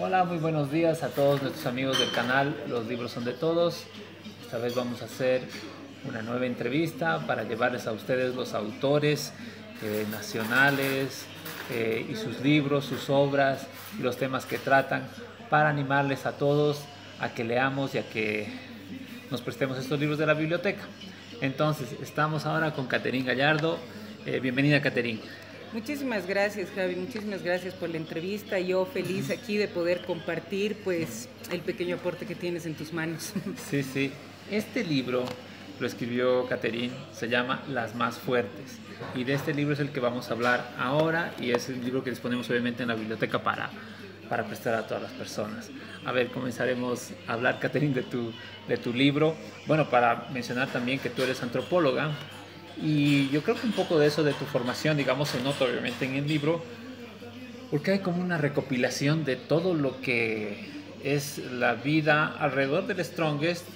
Hola, muy buenos días a todos nuestros amigos del canal Los Libros Son de Todos. Esta vez vamos a hacer una nueva entrevista para llevarles a ustedes los autores nacionales y sus libros, sus obras y los temas que tratan, para animarles a todos a que leamos y a que nos prestemos estos libros de la biblioteca. Entonces, estamos ahora con Caterín Gallardo. Bienvenida, Caterín. Muchísimas gracias, Javi, muchísimas gracias por la entrevista. Yo feliz aquí de poder compartir pues el pequeño aporte que tienes en tus manos. Sí. Este libro lo escribió Caterín, se llama Las Más Fuertes. Y de este libro es el que vamos a hablar ahora, y es el libro que disponemos obviamente en la biblioteca para prestar a todas las personas. A ver, comenzaremos a hablar, Caterín, de tu libro. Bueno, para mencionar también que tú eres antropóloga, y yo creo que un poco de eso, de tu formación, digamos, se nota obviamente en el libro, porque hay como una recopilación de todo lo que es la vida alrededor del Strongest,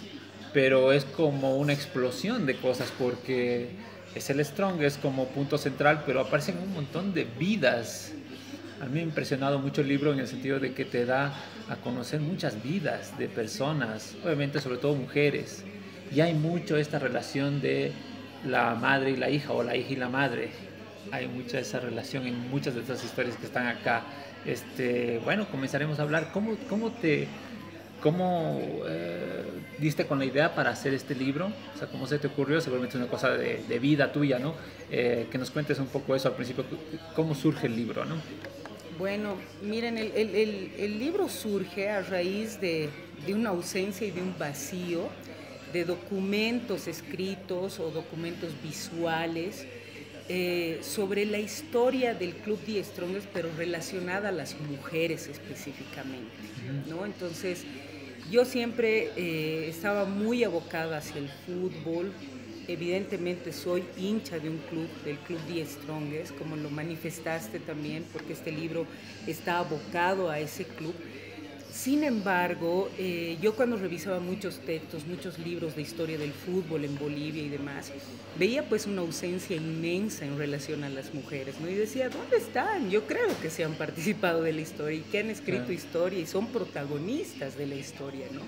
pero es como una explosión de cosas, porque es el Strongest como punto central, pero aparecen un montón de vidas. A mí me ha impresionado mucho el libro en el sentido de que te da a conocer muchas vidas de personas, obviamente sobre todo mujeres, y hay mucho esta relación de la madre y la hija, o la hija y la madre. Hay mucha esa relación en muchas de estas historias que están acá. Bueno, comenzaremos a hablar. ¿Cómo diste con la idea para hacer este libro? O sea, ¿cómo se te ocurrió? Seguramente es una cosa de vida tuya, ¿no? Que nos cuentes un poco eso al principio. ¿Cómo surge el libro, no? Bueno, miren, el libro surge a raíz de una ausencia y de un vacío de documentos escritos o documentos visuales sobre la historia del Club The Strongest, pero relacionada a las mujeres específicamente, ¿no? Entonces, yo siempre estaba muy abocada hacia el fútbol. Evidentemente soy hincha de un club, del Club The Strongest, como lo manifestaste también, porque este libro está abocado a ese club. Sin embargo, yo cuando revisaba muchos textos, muchos libros de historia del fútbol en Bolivia y demás, veía pues una ausencia inmensa en relación a las mujeres, ¿no? Y decía, ¿dónde están? Yo creo que se han participado de la historia y que han escrito historia y son protagonistas de la historia, ¿no?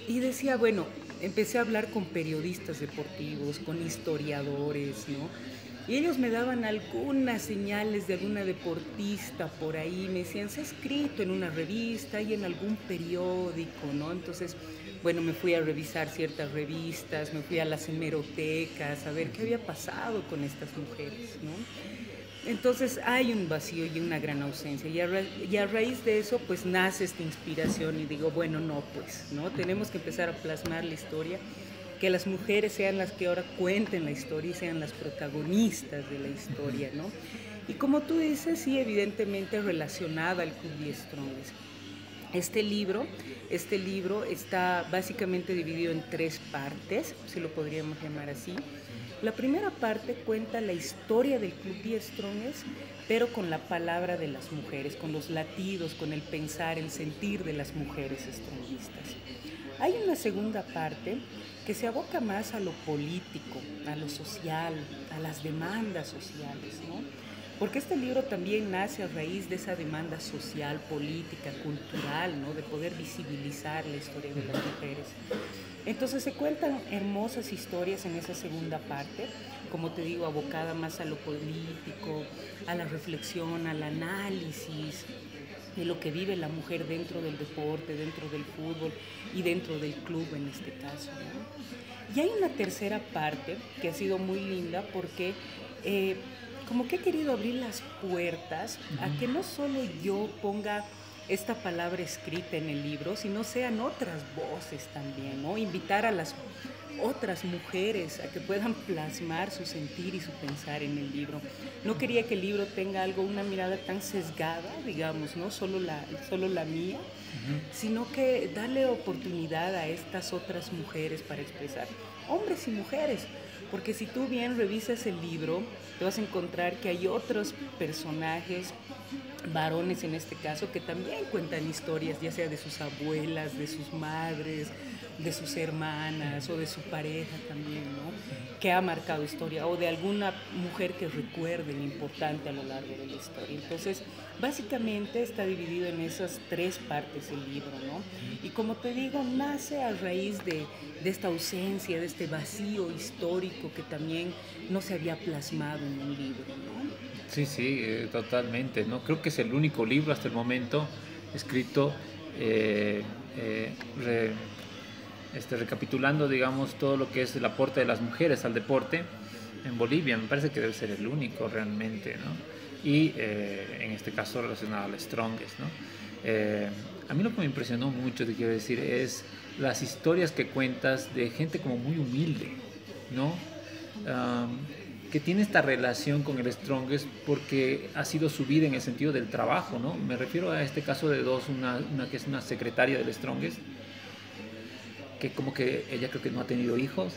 Y decía, bueno, empecé a hablar con periodistas deportivos, con historiadores, ¿no? Y ellos me daban algunas señales de alguna deportista por ahí, me decían, se ha escrito en una revista y en algún periódico, ¿no? Entonces, bueno, me fui a revisar ciertas revistas, me fui a las hemerotecas a ver qué había pasado con estas mujeres, ¿no? Entonces hay un vacío y una gran ausencia, y a raíz de eso pues nace esta inspiración y digo, bueno, no, pues, ¿no? Tenemos que empezar a plasmar la historia, que las mujeres sean las que ahora cuenten la historia y sean las protagonistas de la historia, ¿no? Y como tú dices, sí, evidentemente relacionada al Club The Strongest. Este libro está básicamente dividido en 3 partes, si lo podríamos llamar así. La primera parte cuenta la historia del Club The Strongest, pero con la palabra de las mujeres, con los latidos, con el pensar, el sentir de las mujeres strongistas. Hay una segunda parte que se aboca más a lo político, a lo social, a las demandas sociales, ¿no? Porque este libro también nace a raíz de esa demanda social, política, cultural, ¿no? De poder visibilizar la historia de las mujeres. Entonces se cuentan hermosas historias en esa segunda parte, como te digo, abocada más a lo político, a la reflexión, al análisis de lo que vive la mujer dentro del deporte, dentro del fútbol y dentro del club en este caso, ¿no? Y hay una tercera parte que ha sido muy linda porque como que he querido abrir las puertas a que no solo yo ponga esta palabra escrita en el libro, sino sean otras voces también, ¿no? Invitar a las otras mujeres a que puedan plasmar su sentir y su pensar en el libro. No quería que el libro tenga una mirada tan sesgada, digamos, ¿no? Solo la mía, sino que darle oportunidad a estas otras mujeres para expresar, hombres y mujeres, porque si tú bien revisas el libro, te vas a encontrar que hay otros personajes, varones en este caso, que también cuentan historias, ya sea de sus abuelas, de sus madres, de sus hermanas o de su pareja también, ¿no? Que ha marcado historia, o de alguna mujer que recuerden importante a lo largo de la historia. Entonces, básicamente está dividido en esas tres partes el libro, ¿no? Y como te digo, nace a raíz de esta ausencia, de este vacío histórico que también no se había plasmado en un libro, ¿no? Sí, sí, totalmente, ¿no? Creo que es el único libro hasta el momento escrito re, recapitulando, digamos, todo lo que es el aporte de las mujeres al deporte en Bolivia. Me parece que debe ser el único realmente, ¿no? Y en este caso relacionado al Strongest, ¿no? A mí lo que me impresionó mucho, te quiero decir, es las historias que cuentas de gente como muy humilde, ¿no? Que tiene esta relación con el Strongest porque ha sido su vida en el sentido del trabajo, ¿no? Me refiero a este caso de dos, una que es una secretaria del Strongest, que como que ella creo que no ha tenido hijos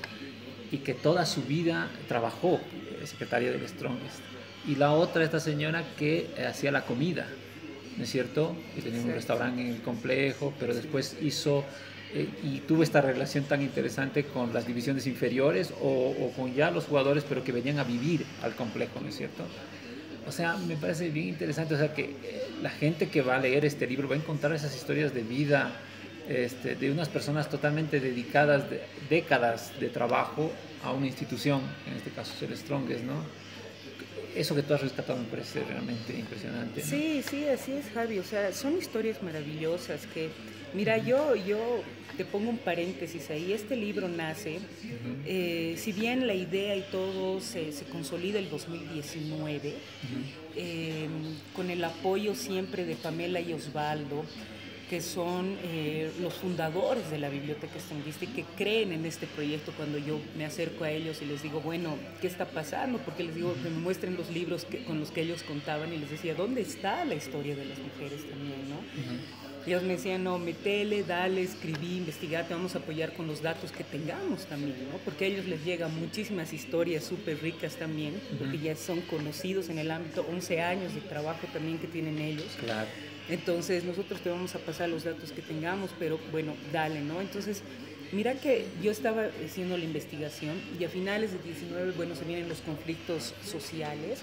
y que toda su vida trabajó secretaria del Strongest. Y la otra, esta señora que hacía la comida, ¿no es cierto? Y tenía un restaurante en el complejo, pero después hizo y tuvo esta relación tan interesante con las divisiones inferiores o con ya los jugadores, pero que venían a vivir al complejo, ¿no es cierto? O sea, me parece bien interesante, o sea, que la gente que va a leer este libro va a encontrar esas historias de vida de unas personas totalmente dedicadas, de décadas de trabajo a una institución, en este caso es el Strongest, ¿no? Eso que tú has rescatado me parece realmente impresionante, ¿no? Sí, sí, así es, Javi. O sea, son historias maravillosas que, mira, yo te pongo un paréntesis ahí. Este libro nace, si bien la idea y todo se consolida el 2019, con el apoyo siempre de Pamela y Osvaldo, que son los fundadores de la Biblioteca Strongest y que creen en este proyecto. Cuando yo me acerco a ellos y les digo, bueno, ¿qué está pasando? Porque les digo que me muestren los libros con los que ellos contaban y les decía, ¿dónde está la historia de las mujeres también, no? Y ellos me decían, no, metele, dale, escribí, investigate, te vamos a apoyar con los datos que tengamos también, ¿no? Porque a ellos les llegan muchísimas historias súper ricas también, porque ya son conocidos en el ámbito, 11 años de trabajo también que tienen ellos. Claro. Entonces nosotros te vamos a pasar los datos que tengamos, pero bueno, dale, ¿no? Entonces, mira que yo estaba haciendo la investigación y a finales de 19, bueno, se vienen los conflictos sociales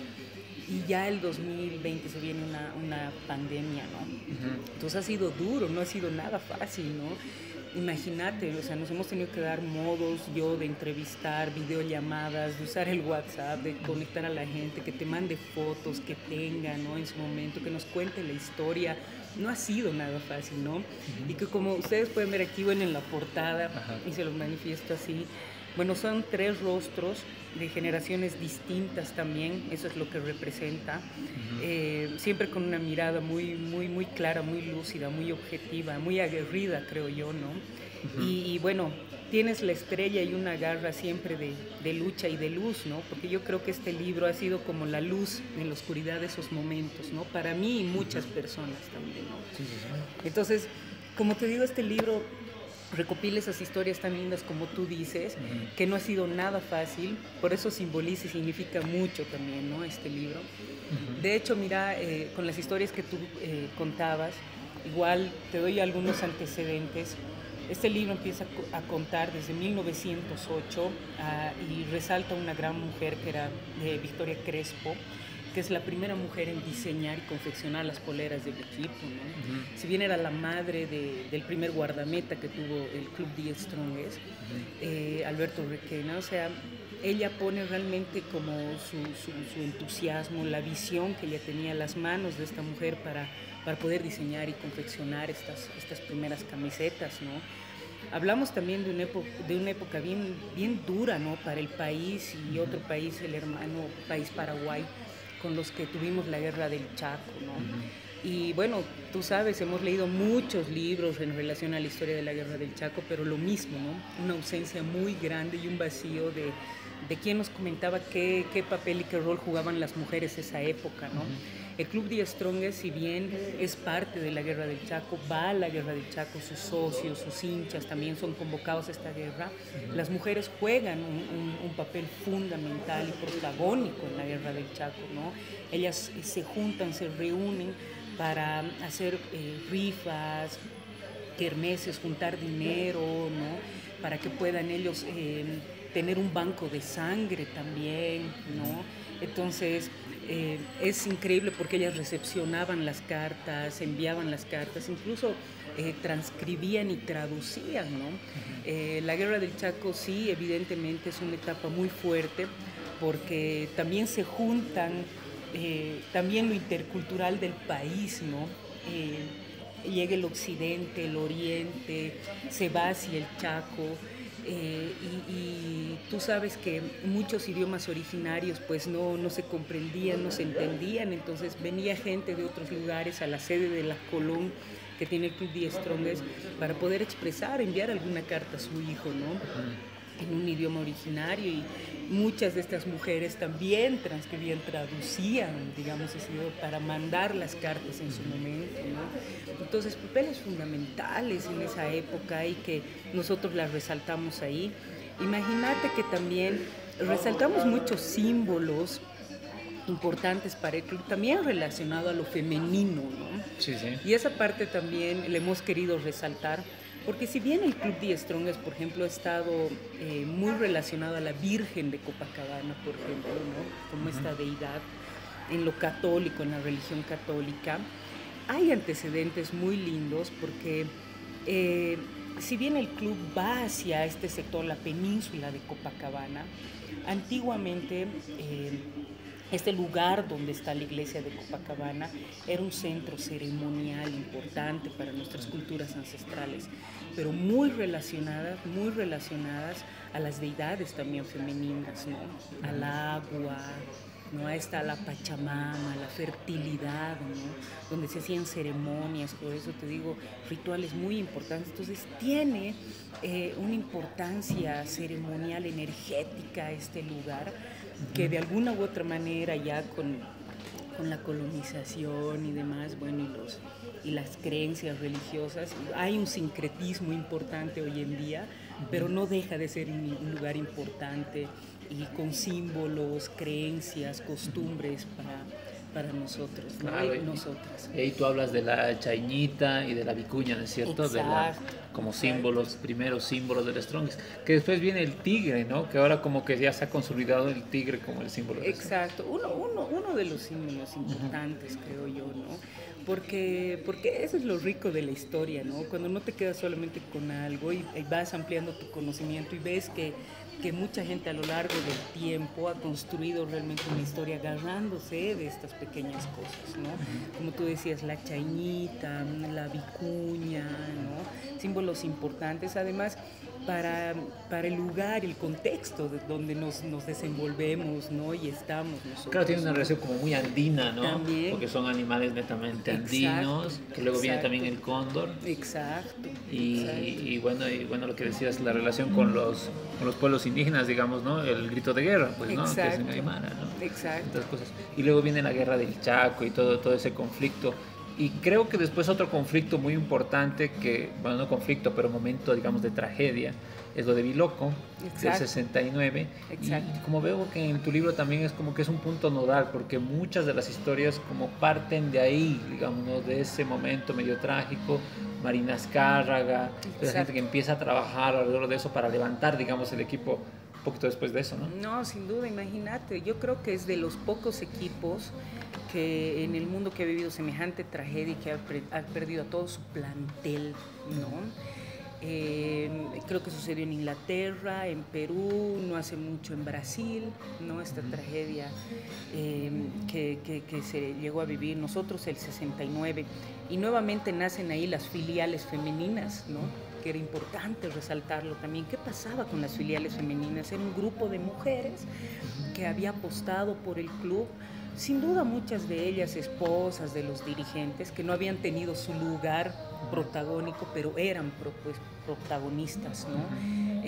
y ya el 2020 se viene una pandemia, ¿no? Entonces ha sido duro, no ha sido nada fácil, ¿no? Imagínate, o sea, nos hemos tenido que dar modos, yo de entrevistar, videollamadas, de usar el WhatsApp, de conectar a la gente, que te mande fotos, que tenga, ¿no? En su momento, que nos cuente la historia. No ha sido nada fácil, ¿no? Y que como ustedes pueden ver aquí, bueno, en la portada, y se los manifiesto así, bueno, son 3 rostros de generaciones distintas también, eso es lo que representa, siempre con una mirada muy, muy, muy clara, muy lúcida, muy objetiva, muy aguerrida, creo yo, ¿no? Y bueno, tienes la estrella y una garra siempre de lucha y de luz, ¿no? Porque yo creo que este libro ha sido como la luz en la oscuridad de esos momentos, ¿no? Para mí y muchas personas también, ¿no? Sí, sí, sí. Entonces, como te digo, este libro recopila esas historias tan lindas como tú dices, que no ha sido nada fácil, por eso simboliza y significa mucho también, ¿no? Este libro. De hecho, mira, con las historias que tú contabas, igual te doy algunos antecedentes. Este libro empieza a contar desde 1908 y resalta una gran mujer que era Victoria Crespo, que es la primera mujer en diseñar y confeccionar las poleras del equipo, ¿no? Si bien era la madre del primer guardameta que tuvo el Club The Strongest, Alberto Requena, o sea, ella pone realmente como su entusiasmo, la visión que ella tenía, las manos de esta mujer para poder diseñar y confeccionar estas primeras camisetas, ¿no? Hablamos también de una época bien dura, ¿no? Para el país y otro país, el hermano país Paraguay, con los que tuvimos la guerra del Chaco, ¿no? Y bueno, tú sabes, hemos leído muchos libros en relación a la historia de la guerra del Chaco, pero lo mismo, ¿no? Una ausencia muy grande y un vacío de quién nos comentaba qué papel y qué rol jugaban las mujeres esa época, ¿no? El Club The Strongest, si bien es parte de la Guerra del Chaco, va a la Guerra del Chaco, sus socios, sus hinchas también son convocados a esta guerra. Las mujeres juegan un papel fundamental y protagónico en la Guerra del Chaco, ¿no? Ellas se juntan, se reúnen para hacer rifas, kermeses, juntar dinero, ¿no? Para que puedan ellos tener un banco de sangre también, ¿no? Entonces es increíble porque ellas recepcionaban las cartas, enviaban las cartas, incluso transcribían y traducían, ¿no? La Guerra del Chaco sí, evidentemente es una etapa muy fuerte porque también se juntan también lo intercultural del país, ¿no? Llega el occidente, el oriente, se va hacia el Chaco, y tú sabes que muchos idiomas originarios pues no se comprendían, no se entendían, entonces venía gente de otros lugares a la sede de la Colón que tiene el Club The Strongest para poder expresar, enviar alguna carta a su hijo, ¿no? En un idioma originario, y muchas de estas mujeres también transcribían, traducían, digamos así, para mandar las cartas en su momento, ¿no? Entonces, papeles fundamentales en esa época y que nosotros las resaltamos ahí. Imagínate que también resaltamos muchos símbolos importantes para el club, también relacionado a lo femenino, ¿no? Sí, sí. Y esa parte también le hemos querido resaltar, porque si bien el Club The Strongest, por ejemplo, ha estado muy relacionado a la Virgen de Copacabana, por ejemplo, ¿no? Como esta deidad en lo católico, en la religión católica, hay antecedentes muy lindos porque si bien el club va hacia este sector, la península de Copacabana, antiguamente este lugar donde está la iglesia de Copacabana era un centro ceremonial importante para nuestras culturas ancestrales, pero muy relacionadas a las deidades también femeninas, ¿no? Al agua, ¿no? Ahí está la Pachamama, la fertilidad, ¿no? Donde se hacían ceremonias, por eso te digo, rituales muy importantes. Entonces tiene una importancia ceremonial, energética este lugar, que de alguna u otra manera ya con la colonización y demás, bueno, y las creencias religiosas, hay un sincretismo importante hoy en día, pero no deja de ser un lugar importante y con símbolos, creencias, costumbres para nosotros, ¿no? Claro, Y nosotras. Y ahí tú hablas de la chañita y de la vicuña, ¿no es cierto? Exacto, como exacto. símbolos, primeros símbolos del Strongest. Que después viene el tigre, ¿no? Que ahora como que ya se ha consolidado el tigre como el símbolo del Exacto, uno de los símbolos importantes, creo yo, ¿no? Porque eso es lo rico de la historia, ¿no? Cuando no te quedas solamente con algo y vas ampliando tu conocimiento y ves que mucha gente a lo largo del tiempo ha construido realmente una historia agarrándose de estas pequeñas cosas, ¿no? Como tú decías, la chañita, la vicuña, ¿no? Símbolos importantes, además, para el lugar, el contexto de donde nos desenvolvemos, ¿no? Y estamos nosotros. Claro, tiene una relación como muy andina, ¿no? También. Porque son animales netamente andinos, Exacto, que luego viene exacto. también el cóndor. Exacto. Y bueno, lo que decías, la relación con los pueblos indígenas, digamos, ¿no? El grito de guerra, pues, ¿no? Que es en Exacto. Aymara, ¿no? Exacto. Otras cosas. Y luego viene la guerra del Chaco y todo ese conflicto. Y creo que después otro conflicto muy importante, que, bueno, no conflicto, pero momento, digamos, de tragedia, es lo de Biloco, del 69. Exacto. Y como veo que en tu libro también es como que es un punto nodal, porque muchas de las historias como parten de ahí, digamos, ¿no? De ese momento medio trágico. Marina Azcárraga, la gente que empieza a trabajar alrededor de eso para levantar, digamos, el equipo un poquito después de eso, ¿no? No, sin duda, imagínate, yo creo que es de los pocos equipos que en el mundo que ha vivido semejante tragedia y que ha perdido a todo su plantel, ¿no? Creo que sucedió en Inglaterra, en Perú, no hace mucho en Brasil, ¿no? Esta tragedia que se llegó a vivir nosotros el 69, y nuevamente nacen ahí las filiales femeninas, ¿no? Que era importante resaltarlo también. ¿Qué pasaba con las filiales femeninas? Era un grupo de mujeres que había apostado por el club, sin duda muchas de ellas esposas de los dirigentes que no habían tenido su lugar protagónico, pero eran pues, protagonistas, ¿no?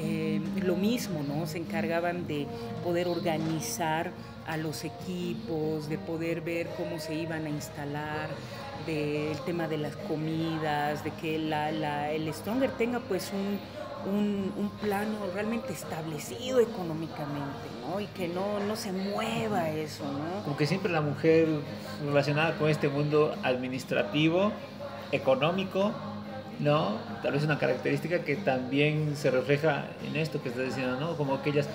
lo mismo, ¿no? Se encargaban de poder organizar a los equipos, de poder ver cómo se iban a instalar, del tema de las comidas, de que el Stronger tenga pues un plano realmente establecido económicamente, ¿no? Y que no se mueva eso, ¿no? Como que siempre la mujer relacionada con este mundo administrativo, económico, ¿no? Tal vez una característica que también se refleja en esto que estás diciendo, ¿no? Como que ellas,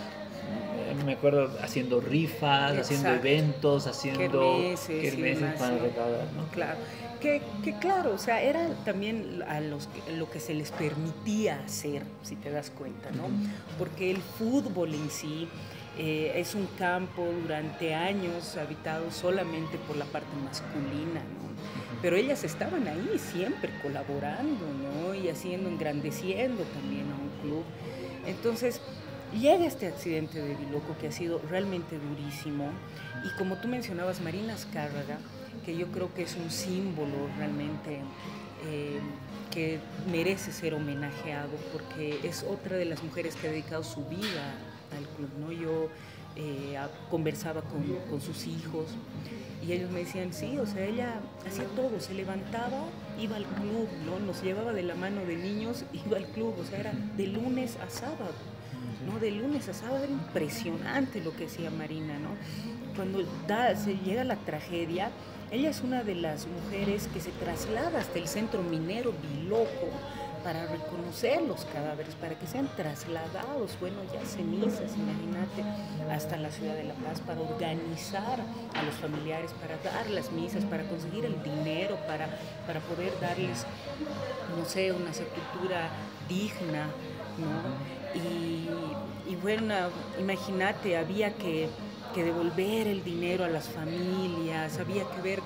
me acuerdo, haciendo rifas, haciendo eventos, haciendo kermeses para recaudar, ¿no? Claro. Que claro, o sea, era también lo que se les permitía hacer, si te das cuenta, ¿no? Porque el fútbol en sí es un campo durante años habitado solamente por la parte masculina, ¿no? Pero ellas estaban ahí siempre colaborando, ¿no? Y engrandeciendo también a un club. Entonces, llega este accidente de Biloco que ha sido realmente durísimo. Y como tú mencionabas, Marina Azcárraga, que yo creo que es un símbolo realmente que merece ser homenajeado, porque es otra de las mujeres que ha dedicado su vida al club, ¿no? Yo conversaba con sus hijos y ellos me decían, sí, o sea, ella hacía todo, se levantaba, iba al club, ¿no? Nos llevaba de la mano de niños, iba al club, o sea, era de lunes a sábado, ¿no? De lunes a sábado, era impresionante lo que hacía Marina, ¿no? Cuando se llega la tragedia, ella es una de las mujeres que se traslada hasta el centro minero Biloco para reconocer los cadáveres, para que sean trasladados, bueno, ya cenizas, imagínate, hasta la ciudad de La Paz, para organizar a los familiares, para dar las misas, para conseguir el dinero, para poder darles, no sé, una sepultura digna, ¿no? Y bueno, imagínate, había que devolver el dinero a las familias, había que ver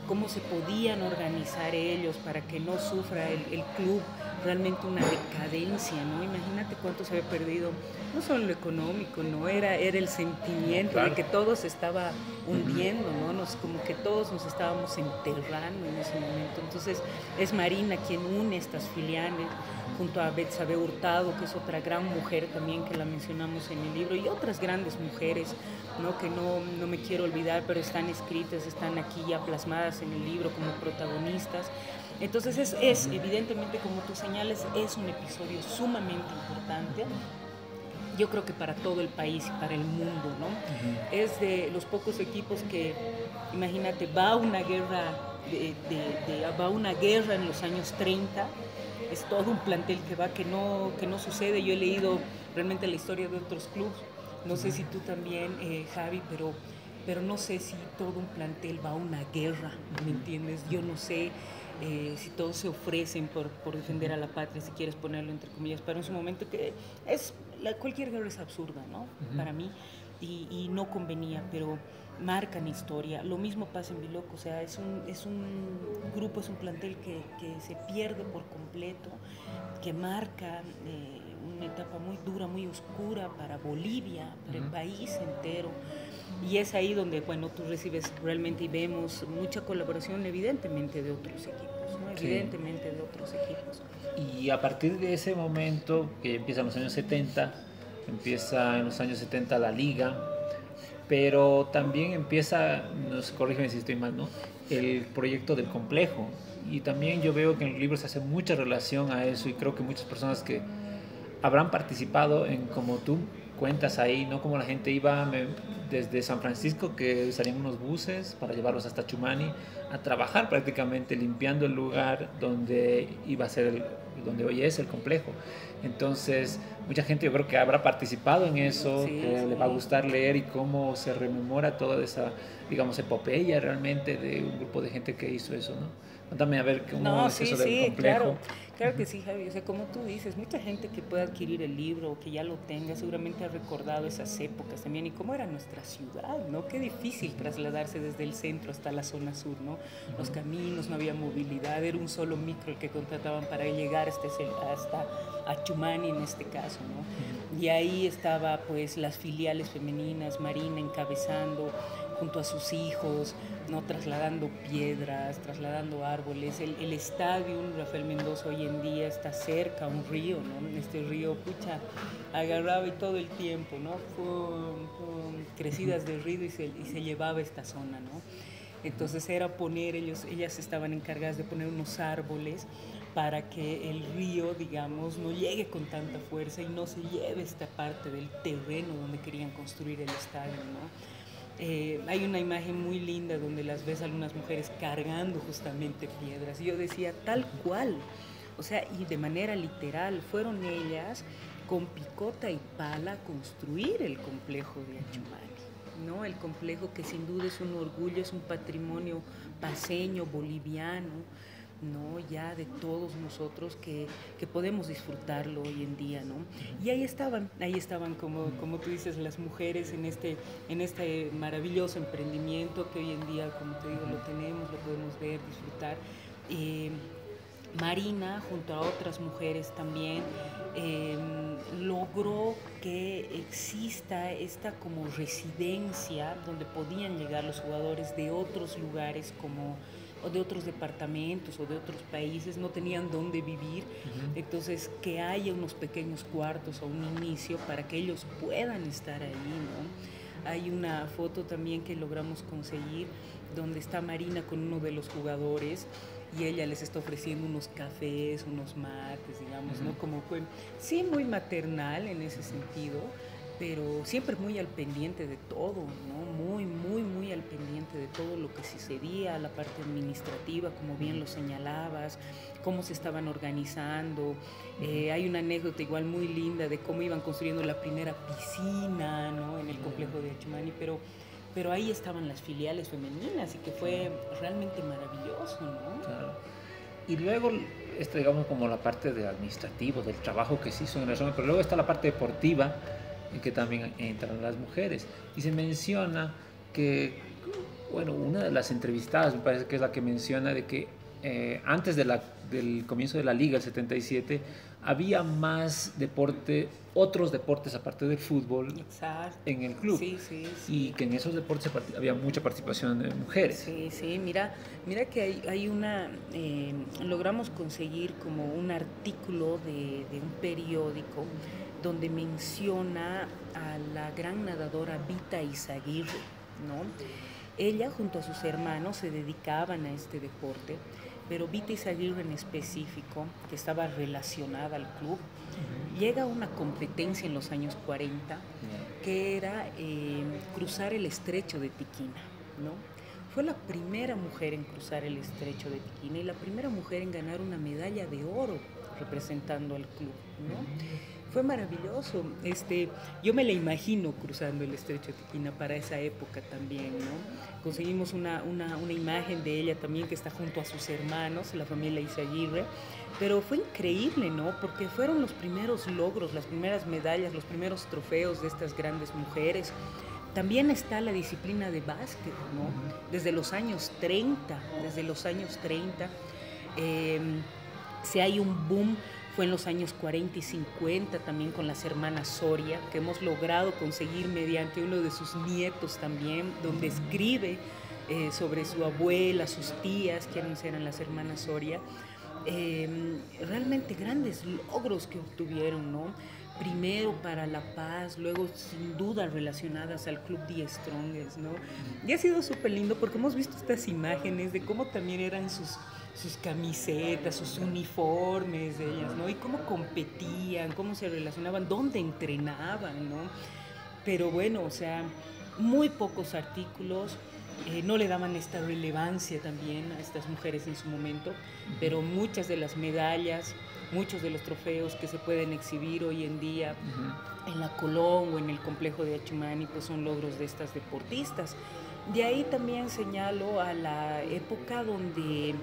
cómo se podían organizar ellos para que no sufra el club realmente una decadencia, ¿no? Imagínate cuánto se había perdido, no solo lo económico, ¿no? Era el sentimiento de que todo se estaba hundiendo, ¿no? Como que todos nos estábamos enterrando en ese momento. Entonces es Marina quien une estas filiales junto a Betsabe Hurtado, que es otra gran mujer también que la mencionamos en el libro, y otras grandes mujeres, ¿no? Que no me quiero olvidar, pero están escritas, están aquí ya plasmadas en el libro como protagonistas. Entonces es evidentemente, como tú señales, es un episodio sumamente importante. Yo creo que para todo el país y para el mundo, ¿no? Es de los pocos equipos que, imagínate, va a una guerra en los años 30, es todo un plantel que no sucede. Yo he leído realmente la historia de otros clubes, no sé si tú también, Javi, pero no sé si todo un plantel va a una guerra, ¿me entiendes? Yo no sé si todos se ofrecen por defender a la patria, si quieres ponerlo entre comillas, pero en su momento que cualquier guerra es absurda, ¿no? Para mí, y no convenía, pero marcan historia. Lo mismo pasa en Biloco, o sea, es un grupo, es un plantel que se pierde por completo, que marca una etapa muy dura, muy oscura para Bolivia, para el país entero. Y es ahí donde, bueno, tú recibes realmente y vemos mucha colaboración, evidentemente, de otros equipos, ¿no? Evidentemente de otros equipos. Y a partir de ese momento, que empieza en los años 70, empieza en los años 70 la liga, pero también empieza, no sé, corrígeme si estoy mal, ¿no? El proyecto del complejo. Y también yo veo que en el libro se hace mucha relación a eso, y creo que muchas personas que habrán participado en, como tú cuentas ahí, ¿no? Como la gente iba desde San Francisco, que salían unos buses para llevarlos hasta Chumani, a trabajar prácticamente limpiando el lugar donde iba a ser donde hoy es el complejo. Entonces, mucha gente yo creo que habrá participado en eso, que le va a gustar leer y cómo se rememora toda esa, digamos, epopeya realmente de un grupo de gente que hizo eso, ¿no? Cuéntame a ver cómo es eso del complejo. Claro que sí, Javi. O sea, como tú dices, mucha gente que pueda adquirir el libro o que ya lo tenga seguramente ha recordado esas épocas también y cómo era nuestra ciudad, ¿no? Qué difícil trasladarse desde el centro hasta la zona sur, ¿no? Los caminos, no había movilidad, era un solo micro el que contrataban para llegar hasta a Chumani en este caso, ¿no? Y ahí estaba pues las filiales femeninas, Marina encabezando, junto a sus hijos, ¿no? Trasladando piedras, trasladando árboles. El estadio Rafael Mendoza hoy en día está cerca a un río, ¿no? Este río, pucha, agarraba y todo el tiempo, ¿no? Crecidas de río y se llevaba esta zona, ¿no? Entonces era poner, ellas estaban encargadas de poner unos árboles para que el río, digamos, no llegue con tanta fuerza y no se lleve esta parte del terreno donde querían construir el estadio, ¿no? Hay una imagen muy linda donde las ves a algunas mujeres cargando justamente piedras. Y yo decía, tal cual, o sea, y de manera literal, fueron ellas con picota y pala a construir el complejo de Achumani, ¿no? El complejo que sin duda es un orgullo, es un patrimonio paceño, boliviano, ¿no? Ya de todos nosotros que podemos disfrutarlo hoy en día, ¿no? Y ahí estaban como tú dices, las mujeres en este maravilloso emprendimiento que hoy en día, como te digo, lo tenemos, lo podemos ver, disfrutar. Marina, junto a otras mujeres también, logró que exista esta como residencia donde podían llegar los jugadores de otros lugares o de otros departamentos o de otros países, no tenían dónde vivir, entonces que haya unos pequeños cuartos o un inicio para que ellos puedan estar ahí, ¿no? Hay una foto también que logramos conseguir donde está Marina con uno de los jugadores y ella les está ofreciendo unos cafés, unos mates, digamos, ¿no? Como fue, sí, muy maternal en ese sentido, pero siempre muy al pendiente de todo, ¿no? Muy al pendiente de todo lo que sucedía, la parte administrativa, como bien lo señalabas, cómo se estaban organizando. Hay una anécdota igual muy linda de cómo iban construyendo la primera piscina, ¿no? En el complejo de Achumani, pero ahí estaban las filiales femeninas y que fue realmente maravilloso, ¿no? Claro. Y luego, digamos, como la parte de administrativo, del trabajo que se hizo en la zona, pero luego está la parte deportiva, en que también entran las mujeres. Y se menciona que, bueno, una de las entrevistadas, me parece que es la que menciona de que antes del comienzo de la Liga, el 77, había más otros deportes aparte del fútbol. Exacto. En el club. Sí. Y que en esos deportes había mucha participación de mujeres. Sí, mira que logramos conseguir como un artículo de un periódico donde menciona a la gran nadadora Vita Izaguirre, ¿no? Ella junto a sus hermanos se dedicaban a este deporte, pero Vita Izaguirre en específico, que estaba relacionada al club, llega a una competencia en los años 40 que era cruzar el estrecho de Tiquina, ¿no? Fue la primera mujer en cruzar el estrecho de Tiquina y la primera mujer en ganar una medalla de oro representando al club, ¿no? Fue maravilloso. Yo me la imagino cruzando el estrecho de Tiquina para esa época también, ¿no? Conseguimos una imagen de ella también que está junto a sus hermanos, la familia Izaguirre, pero fue increíble, ¿no? Porque fueron los primeros logros, las primeras medallas, los primeros trofeos de estas grandes mujeres. También está la disciplina de básquet, ¿no? Desde los años 30, si hay un boom, fue en los años 40 y 50 también con las hermanas Soria, que hemos logrado conseguir mediante uno de sus nietos también, donde escribe sobre su abuela, sus tías, quienes eran las hermanas Soria. Realmente grandes logros que obtuvieron, ¿no? Primero para La Paz, luego sin duda relacionadas al Club The Strongest, ¿no? Y ha sido súper lindo porque hemos visto estas imágenes de cómo también eran sus camisetas, sus uniformes de ellas, ¿no? Y cómo competían, cómo se relacionaban, dónde entrenaban, ¿no? Pero bueno, o sea, muy pocos artículos, no le daban esta relevancia también a estas mujeres en su momento, pero muchas de las medallas, muchos de los trofeos que se pueden exhibir hoy en día en la Colón o en el complejo de Achumani, pues son logros de estas deportistas. De ahí también señalo a la época donde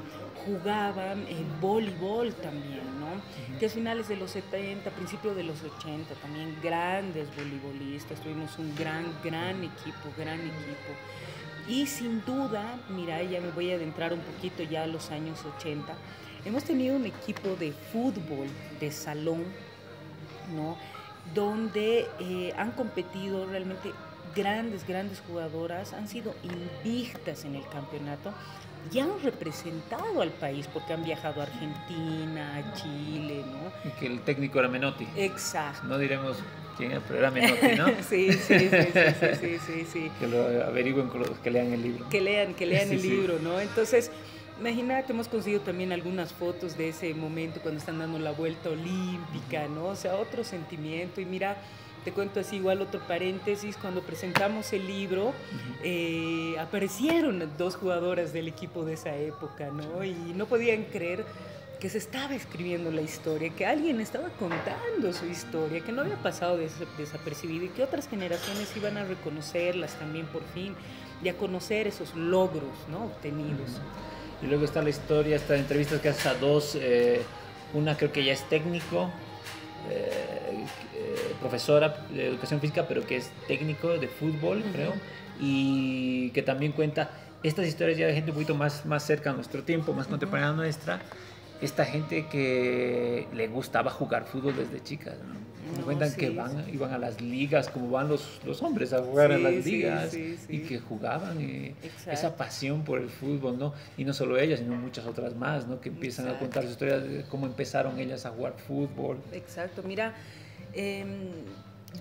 jugaban el voleibol también, ¿no? Que a finales de los 70, principios de los 80, también grandes voleibolistas, tuvimos un gran equipo. Y sin duda, mira, ya me voy a adentrar un poquito ya a los años 80, hemos tenido un equipo de fútbol de salón, ¿no? Donde han competido realmente grandes jugadoras han sido invictas en el campeonato y han representado al país porque han viajado a Argentina, a Chile, ¿no? Y que el técnico era Menotti. Exacto. No diremos quién era, pero era Menotti, ¿no? Sí. Que lo averigüen con los que lean el libro. Que lean Sí, el sí. libro, ¿no? Entonces, imagínate, hemos conseguido también algunas fotos de ese momento cuando están dando la vuelta olímpica, ¿no? O sea, otro sentimiento. Y mira, te cuento así igual otro paréntesis, cuando presentamos el libro, aparecieron 2 jugadoras del equipo de esa época, ¿no? Y no podían creer que se estaba escribiendo la historia, que alguien estaba contando su historia, que no había pasado desapercibido y que otras generaciones iban a reconocerlas también por fin y a conocer esos logros, ¿no? Obtenidos. Y luego está la historia, estas entrevistas que haces a 2, una creo que ya es técnico, profesora de educación física, pero que es técnico de fútbol, creo, y que también cuenta estas historias ya de gente un poquito más cerca a nuestro tiempo, más contemporánea nuestra, esta gente que le gustaba jugar fútbol desde chicas, ¿no? Me cuentan que iban a las ligas como van los hombres a jugar a las ligas y que jugaban esa pasión por el fútbol, ¿no? Y no solo ellas, sino muchas otras más, ¿no? Que empiezan a contar su historia de cómo empezaron ellas a jugar fútbol. Exacto, mira,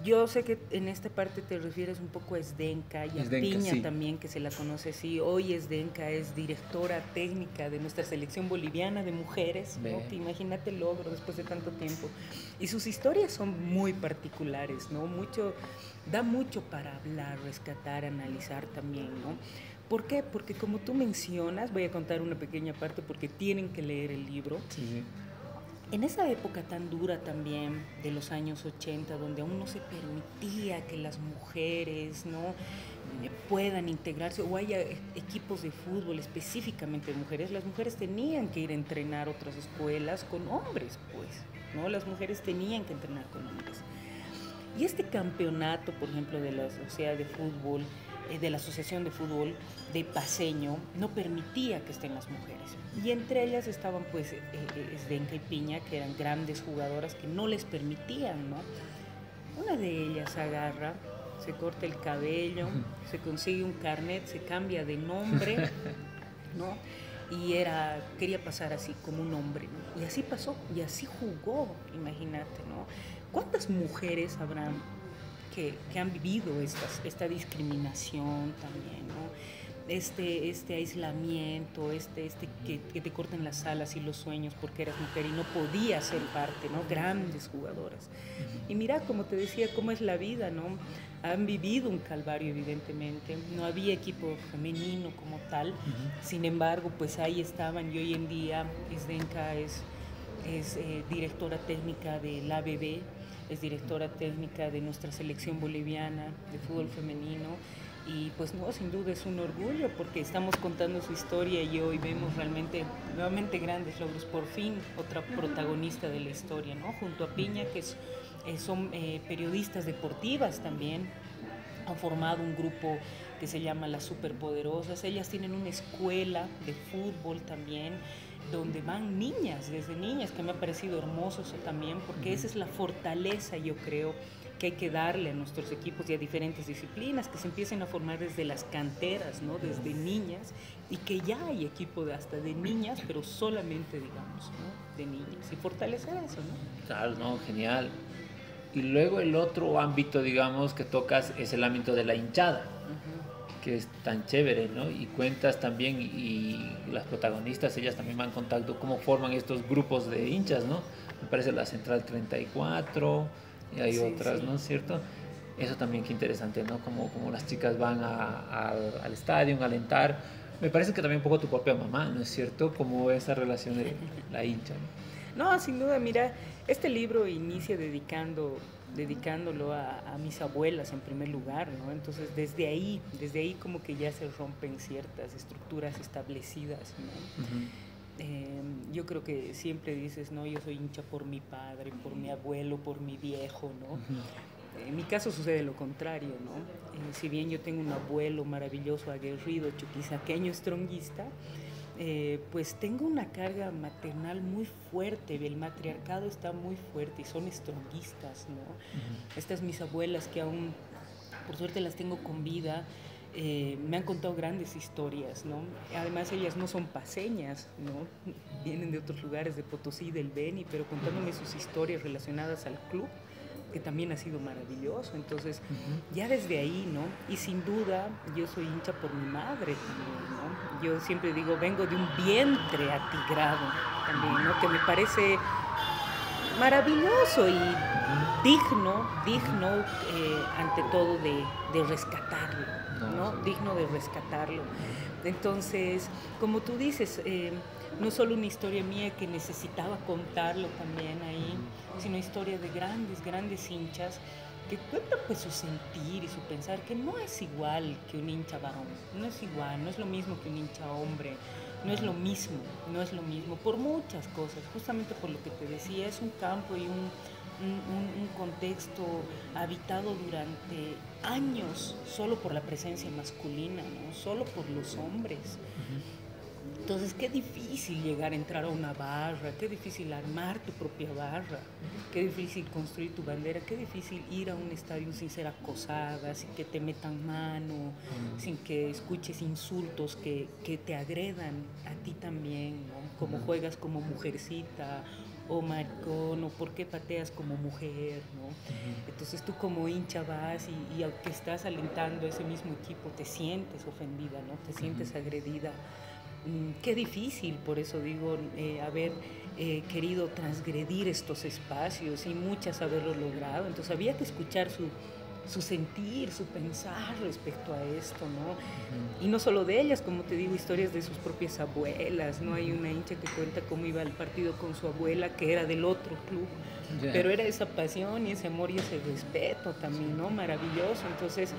yo sé que en esta parte te refieres un poco a Zdenka y a Piña sí. También, que se la conoce así. Hoy Zdenka es directora técnica de nuestra selección boliviana de mujeres, ¿no? Que imagínate el logro después de tanto tiempo. Y sus historias son muy particulares, ¿no? Da mucho para hablar, rescatar, analizar también, ¿no? ¿Por qué? Porque como tú mencionas, voy a contar una pequeña parte porque tienen que leer el libro. Sí. En esa época tan dura también de los años 80, donde aún no se permitía que las mujeres, ¿no?, puedan integrarse o haya equipos de fútbol específicamente de mujeres, las mujeres tenían que ir a entrenar a otras escuelas con hombres, pues, ¿no? Las mujeres tenían que entrenar con hombres. Y este campeonato, por ejemplo, de la Sociedad de Fútbol, de la Asociación de Fútbol de Paceño, no permitía que estén las mujeres. Y entre ellas estaban pues Zdenka y Piña, que eran grandes jugadoras que no les permitían, ¿no? Una de ellas agarra, se corta el cabello, se consigue un carnet, se cambia de nombre, ¿no? Y quería pasar así como un hombre, ¿no? Y así pasó, y así jugó, imagínate, ¿no? ¿Cuántas mujeres habrán que han vivido esta discriminación también, ¿no? Este aislamiento, que te corten las alas y los sueños porque eras mujer y no podías ser parte, ¿no? Grandes jugadoras. Y mira, como te decía, cómo es la vida, ¿no? Han vivido un calvario, evidentemente. No había equipo femenino como tal. Sin embargo, pues ahí estaban. Y hoy en día Zdenka es directora técnica del ABB, es directora técnica de nuestra selección boliviana de fútbol femenino y pues no, sin duda es un orgullo porque estamos contando su historia y hoy vemos realmente nuevamente grandes logros, por fin otra protagonista de la historia, ¿no? Junto a Piña, que son periodistas deportivas también, han formado un grupo que se llama Las Superpoderosas. Ellas tienen una escuela de fútbol también, donde van niñas, desde niñas, que me ha parecido hermoso eso también, porque esa es la fortaleza, yo creo, que hay que darle a nuestros equipos y a diferentes disciplinas, que se empiecen a formar desde las canteras, ¿no? Desde niñas, y que ya hay equipo hasta de niñas, pero solamente, digamos, ¿no?, de niñas, y fortalecer eso, ¿no? Claro, no, genial. Y luego el otro ámbito, digamos, que tocas es el ámbito de la hinchada, que es tan chévere, ¿no? Y cuentas también, y las protagonistas, ellas también van contando cómo forman estos grupos de hinchas, ¿no? Me parece la Central 34, y hay otras, ¿no? ¿Cierto? Eso también qué interesante, ¿no? Como las chicas van al estadio a alentar. Me parece que también un poco tu propia mamá, ¿no es cierto? Como esa relación de la hincha, ¿no? No, sin duda, mira, este libro inicia dedicándolo a mis abuelas en primer lugar, ¿no? Entonces desde ahí como que ya se rompen ciertas estructuras establecidas, ¿no? Yo creo que siempre dices, no, yo soy hincha por mi padre, por mi abuelo, por mi viejo, ¿no? En mi caso sucede lo contrario, ¿no? Si bien yo tengo un abuelo maravilloso, aguerrido, chuquisaqueño, stronguista, pues tengo una carga maternal muy fuerte, el matriarcado está muy fuerte y son stronguistas, ¿no? Estas mis abuelas que aún por suerte las tengo con vida. Me han contado grandes historias, ¿no? Además ellas no son paseñas, ¿no? Vienen de otros lugares, de Potosí, del Beni, pero contándome sus historias relacionadas al club, que también ha sido maravilloso. Entonces, ya desde ahí, ¿no? Y sin duda, yo soy hincha por mi madre también, ¿no? Yo siempre digo, vengo de un vientre atigrado también, ¿no? Que me parece maravilloso y digno ante todo de rescatarlo, ¿no? Digno de rescatarlo. Entonces, como tú dices, no solo una historia mía que necesitaba contarlo también ahí, sino historia de grandes hinchas que cuentan pues su sentir y su pensar, que no es igual que un hincha varón, no es igual, no es lo mismo que un hincha hombre, no es lo mismo, por muchas cosas, justamente por lo que te decía, es un campo y un contexto habitado durante años solo por la presencia masculina, ¿no? Solo por los hombres. Entonces, qué difícil llegar a entrar a una barra, qué difícil armar tu propia barra, qué difícil construir tu bandera, qué difícil ir a un estadio sin ser acosada, sin que te metan mano, sin que escuches insultos que te agredan a ti también, ¿no? Como juegas como mujercita, o maricón, o por qué pateas como mujer, ¿no? Entonces tú como hincha vas y aunque estás alentando a ese mismo equipo, te sientes ofendida, ¿no? Te sientes agredida. Qué difícil, por eso digo, haber querido transgredir estos espacios y muchas haberlo logrado. Entonces había que escuchar su sentir, su pensar respecto a esto, ¿no? Y no solo de ellas, como te digo, historias de sus propias abuelas, ¿no? Hay una hincha que cuenta cómo iba al partido con su abuela, que era del otro club, pero era esa pasión y ese amor y ese respeto también, ¿no? Maravilloso. Entonces,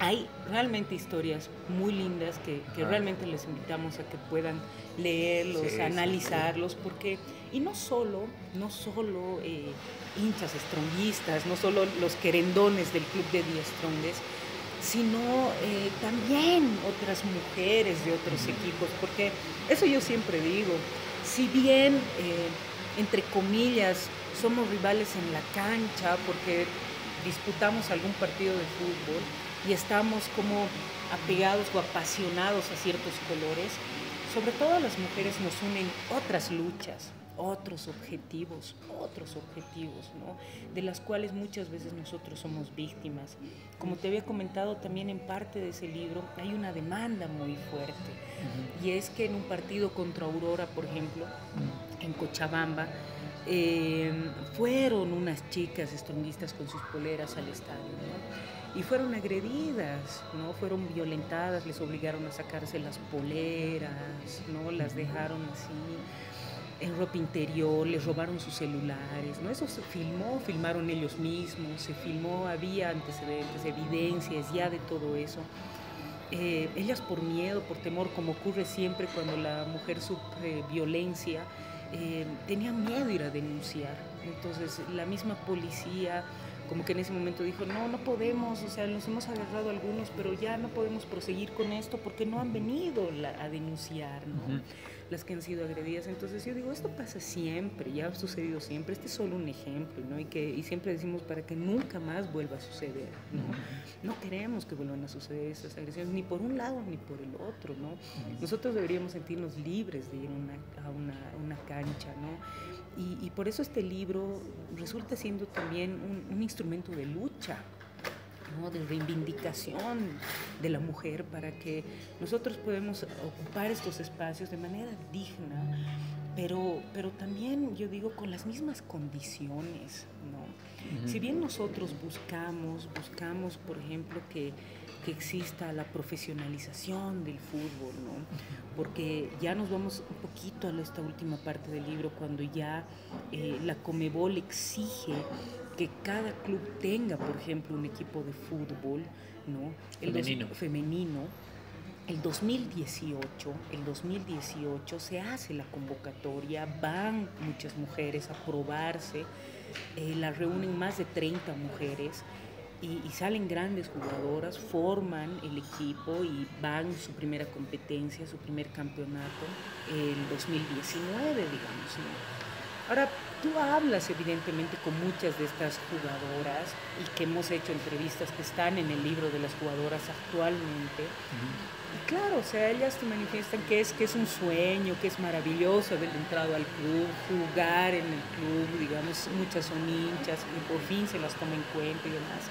hay realmente historias muy lindas que realmente les invitamos a que puedan leerlos, analizarlos, porque, y no solo hinchas stronguistas, no solo los querendones del club de The Strongest, sino también otras mujeres de otros equipos, porque eso yo siempre digo, si bien, entre comillas, somos rivales en la cancha, porque disputamos algún partido de fútbol, y estamos como apegados o apasionados a ciertos colores, sobre todo a las mujeres nos unen otras luchas, otros objetivos, ¿no? De las cuales muchas veces nosotros somos víctimas. Como te había comentado también en parte de ese libro, hay una demanda muy fuerte, y es que en un partido contra Aurora, por ejemplo, en Cochabamba, fueron unas chicas stronguistas con sus poleras al estadio, ¿no? Y fueron agredidas, ¿no? Fueron violentadas, les obligaron a sacarse las poleras, ¿no? Las dejaron así en ropa interior, les robaron sus celulares, ¿no? Eso se filmó, filmaron ellos mismos, se filmó, había antecedentes, evidencias ya de todo eso. Ellas por miedo, por temor, como ocurre siempre cuando la mujer sufre violencia, tenían miedo de ir a denunciar. Entonces la misma policía como que en ese momento dijo, no podemos, o sea, nos hemos agarrado algunos, pero ya no podemos proseguir con esto porque no han venido a denunciar, ¿no? Las que han sido agredidas. Entonces yo digo, esto pasa siempre, ya ha sucedido siempre, este es solo un ejemplo, ¿no? Y siempre decimos para que nunca más vuelva a suceder, ¿no? No queremos que vuelvan a suceder estas agresiones, ni por un lado ni por el otro, ¿no? Nosotros deberíamos sentirnos libres de ir a una cancha, ¿no? Y por eso este libro resulta siendo también un instrumento de lucha, ¿no? De reivindicación de la mujer, para que nosotros podamos ocupar estos espacios de manera digna, pero también, yo digo, con las mismas condiciones, ¿no? Si bien nosotros buscamos, por ejemplo, que exista la profesionalización del fútbol, ¿no? Porque ya nos vamos un poquito a esta última parte del libro, cuando ya la Conmebol exige que cada club tenga, por ejemplo, un equipo de fútbol, ¿no? Femenino. El 2018 se hace la convocatoria, van muchas mujeres a probarse, la reúnen más de 30 mujeres, y salen grandes jugadoras, forman el equipo y van su primera competencia, su primer campeonato, el 2019, digamos, ¿no? Ahora, tú hablas evidentemente con muchas de estas jugadoras y que hemos hecho entrevistas que están en el libro de las jugadoras actualmente. Y claro, o sea, ellas te manifiestan que es un sueño, que es maravilloso haber entrado al club, jugar en el club, digamos, muchas son hinchas y por fin se las toma en cuenta y demás.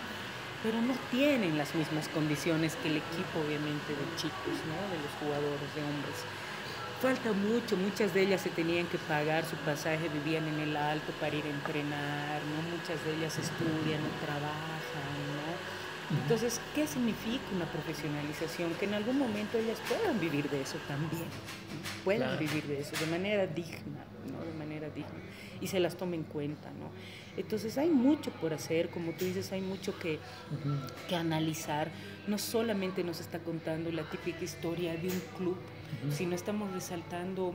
Pero no tienen las mismas condiciones que el equipo, obviamente, de chicos, ¿no? De los jugadores, de hombres. Falta mucho, muchas de ellas se tenían que pagar su pasaje, vivían en el Alto para ir a entrenar, ¿no? Muchas de ellas estudian o trabajan, ¿no? Entonces, ¿qué significa una profesionalización? Que en algún momento ellas puedan vivir de eso también, puedan vivir de eso de manera digna, ¿no? De manera digna, y se las tome en cuenta, ¿no? Entonces hay mucho por hacer, como tú dices, hay mucho que analizar. No solamente nos está contando la típica historia de un club, sino estamos resaltando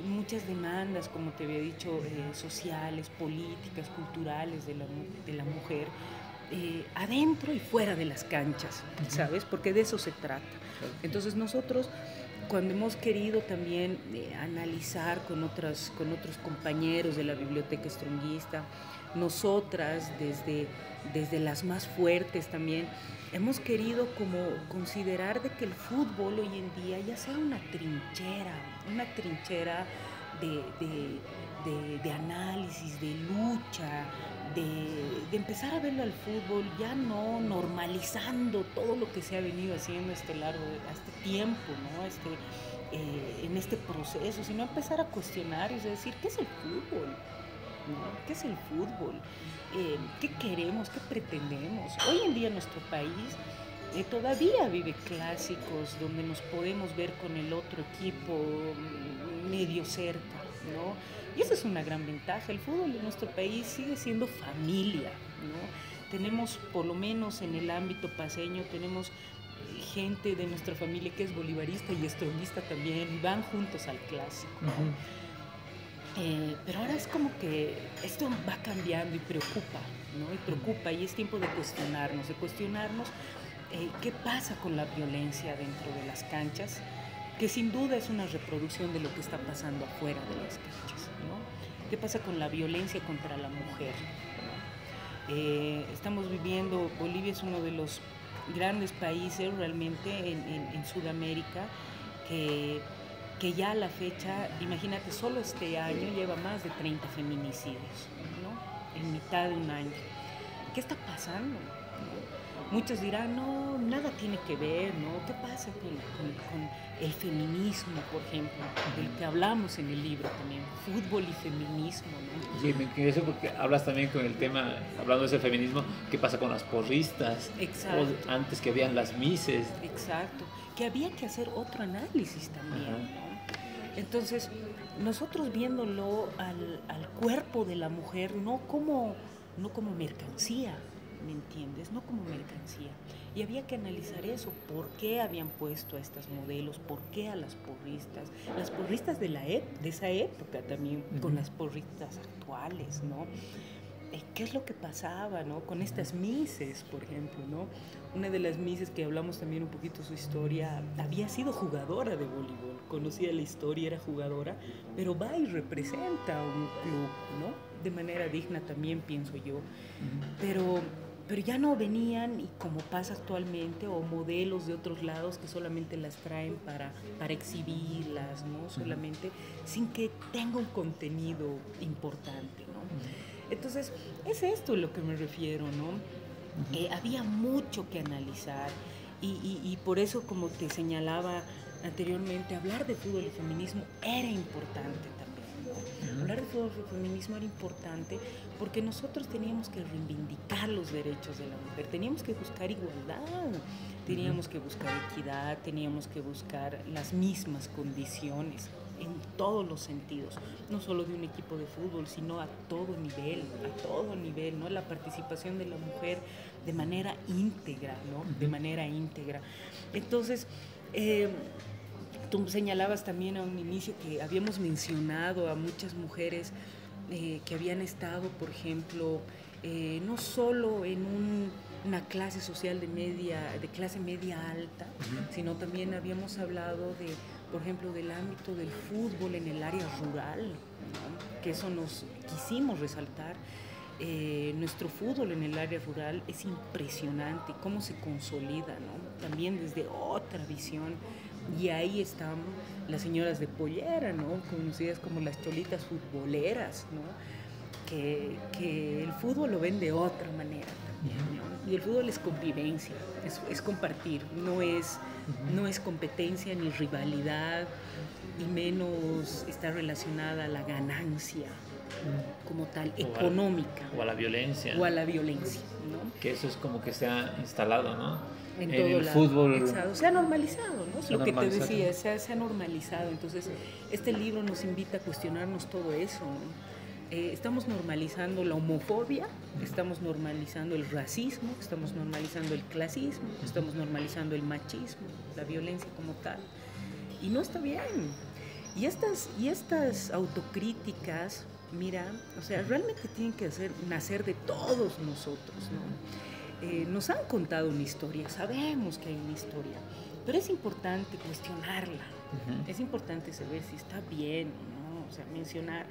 muchas demandas, como te había dicho, sociales, políticas, culturales de la mujer, adentro y fuera de las canchas, ¿sabes? Porque de eso se trata. Entonces nosotros, cuando hemos querido también analizar con otros compañeros de la biblioteca strongista, nosotras desde las más fuertes también, hemos querido como considerar de que el fútbol hoy en día ya sea una trinchera de análisis, de lucha, de empezar a verlo al fútbol, ya no normalizando todo lo que se ha venido haciendo este tiempo, ¿no? En este proceso, sino empezar a cuestionar y decir, ¿qué es el fútbol? ¿No? ¿Qué es el fútbol? ¿Qué queremos? ¿Qué pretendemos? Hoy en día nuestro país todavía vive clásicos donde nos podemos ver con el otro equipo medio cerca, ¿no? Y esa es una gran ventaja. El fútbol en nuestro país sigue siendo familia, ¿no? Tenemos, por lo menos en el ámbito paceño, tenemos gente de nuestra familia que es bolivarista y strongista también, y van juntos al clásico, ¿no? Pero ahora es como que esto va cambiando y preocupa, ¿no? Y preocupa, y es tiempo de cuestionarnos qué pasa con la violencia dentro de las canchas, que sin duda es una reproducción de lo que está pasando afuera de las canchas, ¿no? ¿Qué pasa con la violencia contra la mujer, ¿no? Estamos viviendo, Bolivia es uno de los grandes países realmente en Sudamérica que ya a la fecha, imagínate, solo este año lleva más de 30 feminicidios, ¿no? En mitad de un año. ¿Qué está pasando? ¿No? Muchos dirán, no, nada tiene que ver, ¿no? ¿Qué pasa con el feminismo, por ejemplo, del que hablamos en el libro también? Fútbol y feminismo, ¿no? Sí, me interesa porque hablas también con el tema, hablando de ese feminismo, ¿qué pasa con las porristas? Exacto. O antes que habían las mises. Exacto. Que había que hacer otro análisis también, ¿no? Entonces, nosotros viéndolo al cuerpo de la mujer no como mercancía, ¿me entiendes? No como mercancía. Y había que analizar eso, por qué habían puesto a estas modelos, por qué a las porristas de esa época también, con las porristas actuales, ¿no? ¿Qué es lo que pasaba, ¿no? Con estas mises, por ejemplo, ¿no? Una de las mises que hablamos también un poquito su historia, había sido jugadora de voleibol, conocía la historia, era jugadora, pero va y representa a un club, ¿no? De manera digna también, pienso yo. Pero ya no venían, y como pasa actualmente, o modelos de otros lados que solamente las traen para exhibirlas, ¿no? Solamente, sin que tenga un contenido importante, ¿no? Entonces, es esto a lo que me refiero, ¿no? Había mucho que analizar y por eso, como te señalaba anteriormente, hablar de fútbol y feminismo era importante también, ¿no? Hablar de fútbol y feminismo era importante porque nosotros teníamos que reivindicar los derechos de la mujer, teníamos que buscar igualdad, teníamos que buscar equidad, teníamos que buscar las mismas condiciones en todos los sentidos, no solo de un equipo de fútbol, sino a todo nivel, ¿no? La participación de la mujer de manera íntegra, ¿no? De manera íntegra. Entonces, tú señalabas también a un inicio que habíamos mencionado a muchas mujeres que habían estado, por ejemplo, no solo en una clase social de clase media alta, sino también habíamos hablado por ejemplo, del ámbito del fútbol en el área rural, ¿no? Que eso nos quisimos resaltar. Nuestro fútbol en el área rural es impresionante, cómo se consolida, ¿no? También desde otra visión. Y ahí están las señoras de pollera, ¿no? Conocidas como las cholitas futboleras, ¿no? Que el fútbol lo ven de otra manera también, ¿no? Y el fútbol es convivencia, es compartir, no es competencia ni rivalidad, y menos está relacionada a la ganancia como tal, económica. O a la violencia. O a la violencia, ¿no? Que eso es como que se ha instalado, ¿no? En todo el lado. fútbol. Exacto. Se ha normalizado, ¿no? Es lo que te decía, se ha normalizado. Entonces, este libro nos invita a cuestionarnos todo eso, ¿no? Estamos normalizando la homofobia, estamos normalizando el racismo, estamos normalizando el clasismo, estamos normalizando el machismo, la violencia como tal. Y no está bien. Y estas autocríticas, mira, o sea, realmente tienen que nacer de todos nosotros, ¿no? Nos han contado una historia, sabemos que hay una historia, pero es importante cuestionarla, es importante saber si está bien o no, o sea, mencionar,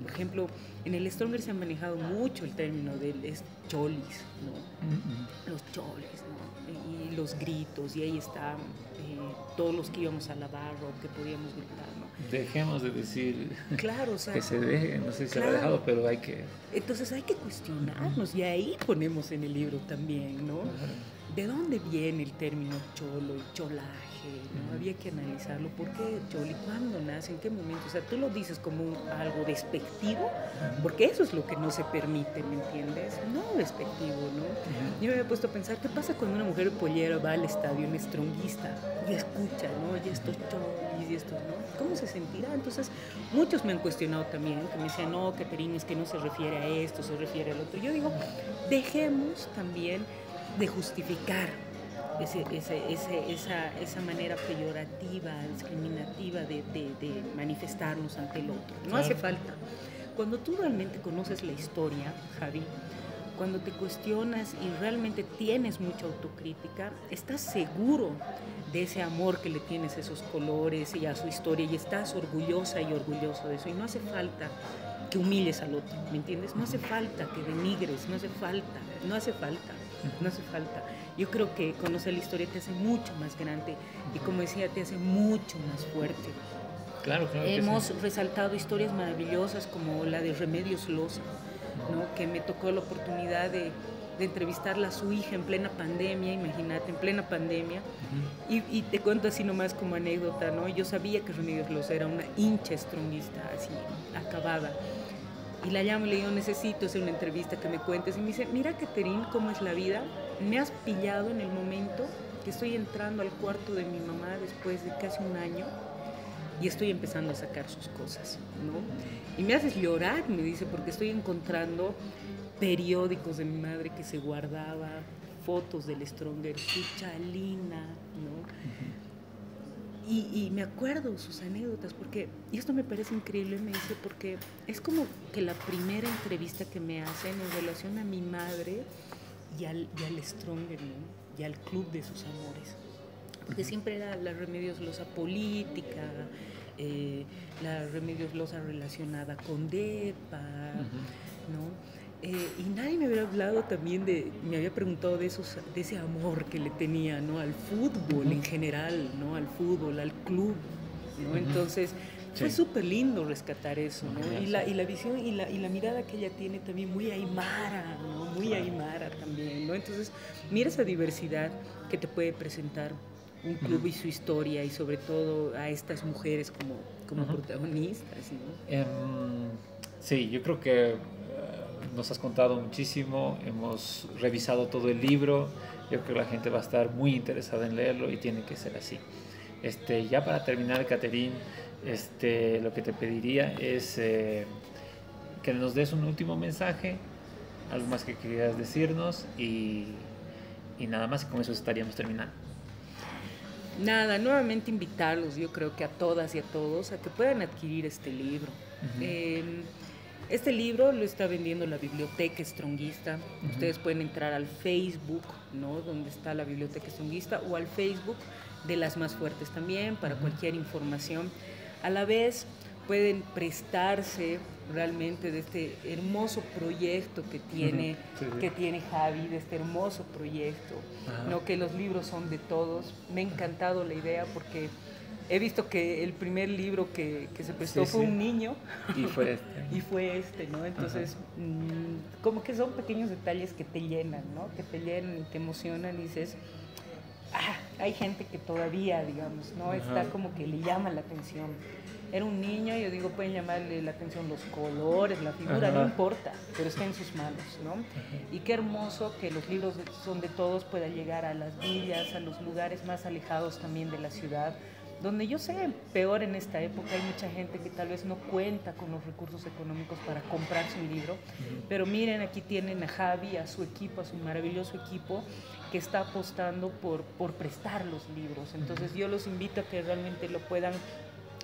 por ejemplo, en el Stronger se ha manejado mucho el término de cholis, ¿no? Los cholis, ¿no? Y los gritos, y ahí están todos los que íbamos a la barra o que podíamos gritar, ¿no? Dejemos de decir, claro, o sea, que se deje, no sé si claro, se ha dejado, pero hay que... Entonces hay que cuestionarnos, y ahí ponemos en el libro también, ¿no? ¿De dónde viene el término cholo, el cholaje? ¿No? Había que analizarlo. ¿Por qué choli? ¿Cuándo nace? ¿En qué momento? O sea, tú lo dices como algo despectivo, porque eso es lo que no se permite, ¿me entiendes? No despectivo, ¿no? Yo me había puesto a pensar, ¿qué pasa cuando una mujer pollera va al estadio, una stronguista, y escucha, ¿no? Y estos cholis y estos, ¿no? ¿Cómo se sentirá? Entonces, muchos me han cuestionado también, que me decían, no, Caterina, es que no se refiere a esto, se refiere al otro. Yo digo, dejemos también de justificar esa manera peyorativa, discriminativa de manifestarnos ante el otro. No hace falta. Cuando tú realmente conoces la historia, Javi, cuando te cuestionas y realmente tienes mucha autocrítica, estás seguro de ese amor que le tienes a esos colores y a su historia, y estás orgullosa y orgulloso de eso, y no hace falta que humilles al otro, ¿me entiendes? No hace falta que denigres, no hace falta. Yo creo que conocer la historia te hace mucho más grande y, como decía, te hace mucho más fuerte. Claro. Hemos resaltado historias maravillosas como la de Remedios Loza, ¿no? Que me tocó la oportunidad de entrevistarla a su hija en plena pandemia, imagínate, en plena pandemia. Y te cuento así nomás como anécdota, ¿no? Yo sabía que Remedios Loza era una hincha stronguista, así, acabada. Y la llamo y le digo, necesito hacer una entrevista, que me cuentes. Y me dice, mira, Caterine, cómo es la vida. Me has pillado en el momento que estoy entrando al cuarto de mi mamá después de casi un año y estoy empezando a sacar sus cosas, ¿no? Y me haces llorar, me dice, porque estoy encontrando periódicos de mi madre que se guardaba, fotos del Stronger, su chalina, ¿no? Y me acuerdo sus anécdotas, y esto me parece increíble, me dice, porque es como que la primera entrevista que me hacen en relación a mi madre y al Stronger, ¿no? Y al club de sus amores. Porque siempre era la Remedios Loza política, la Remedios Loza relacionada con DEPA, ¿no? Y nadie me había hablado también me había preguntado de ese amor que le tenía, ¿no? Al fútbol en general, ¿no? Al fútbol, al club, ¿no? Entonces fue súper lindo rescatar eso, ¿no? Y la visión y la mirada que ella tiene también muy aymara, ¿no? Muy aymara también, ¿no? Entonces mira esa diversidad que te puede presentar un club y su historia, y sobre todo a estas mujeres como protagonistas, ¿no? Sí, yo creo que nos has contado muchísimo, hemos revisado todo el libro, yo creo que la gente va a estar muy interesada en leerlo y tiene que ser así. Ya para terminar, Caterine, lo que te pediría es que nos des un último mensaje, algo más que quieras decirnos, y nada más, con eso estaríamos terminando. Nada, nuevamente invitarlos, yo creo que a todas y a todos, a que puedan adquirir este libro. Este libro lo está vendiendo la Biblioteca Strongysta. Ustedes pueden entrar al Facebook, ¿no?, donde está la Biblioteca Strongysta, o al Facebook de Las Más Fuertes también, para cualquier información. A la vez pueden prestarse realmente de este hermoso proyecto que tiene, que tiene Javi, de este hermoso proyecto, ¿no?, que los libros son de todos. Me ha encantado la idea porque he visto que el primer libro que se prestó fue un niño. Y fue este. Y fue este, ¿no? Entonces, como que son pequeños detalles que te llenan, ¿no? Que te llenan y te emocionan y dices, hay gente que todavía, digamos, ¿no? Está como que le llama la atención. Era un niño, yo digo, pueden llamarle la atención los colores, la figura, no importa, pero está en sus manos, ¿no? Y qué hermoso que los libros son de todos, puedan llegar a las villas, a los lugares más alejados también de la ciudad, donde yo sé, peor en esta época, hay mucha gente que tal vez no cuenta con los recursos económicos para comprarse un libro, pero miren, aquí tienen a Javi, a su equipo, a su maravilloso equipo, que está apostando por prestar los libros. Entonces yo los invito a que realmente lo puedan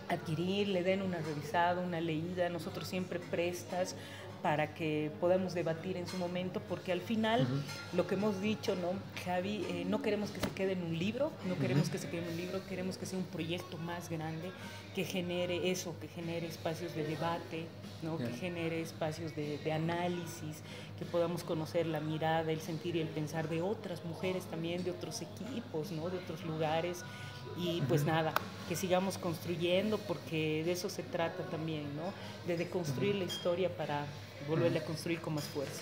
adquirir, le den una revisada, una leída. Nosotros siempre prestas para que podamos debatir en su momento, porque al final lo que hemos dicho, ¿no, Javi? No queremos que se quede en un libro, no queremos que se quede en un libro, queremos que sea un proyecto más grande, que genere eso, que genere espacios de debate, ¿no? Que genere espacios de análisis, que podamos conocer la mirada, el sentir y el pensar de otras mujeres también, de otros equipos, ¿no?, de otros lugares. Y pues nada, que sigamos construyendo, porque de eso se trata también, ¿no? De deconstruir la historia para volverla a construir con más fuerza.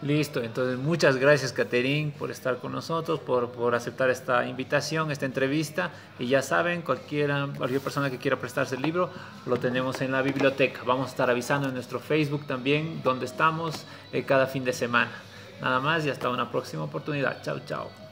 Listo, entonces muchas gracias, Catherine, por estar con nosotros, por aceptar esta invitación, esta entrevista. Y ya saben, cualquier persona que quiera prestarse el libro, lo tenemos en la biblioteca. Vamos a estar avisando en nuestro Facebook también, donde estamos cada fin de semana. Nada más y hasta una próxima oportunidad. Chao, chao.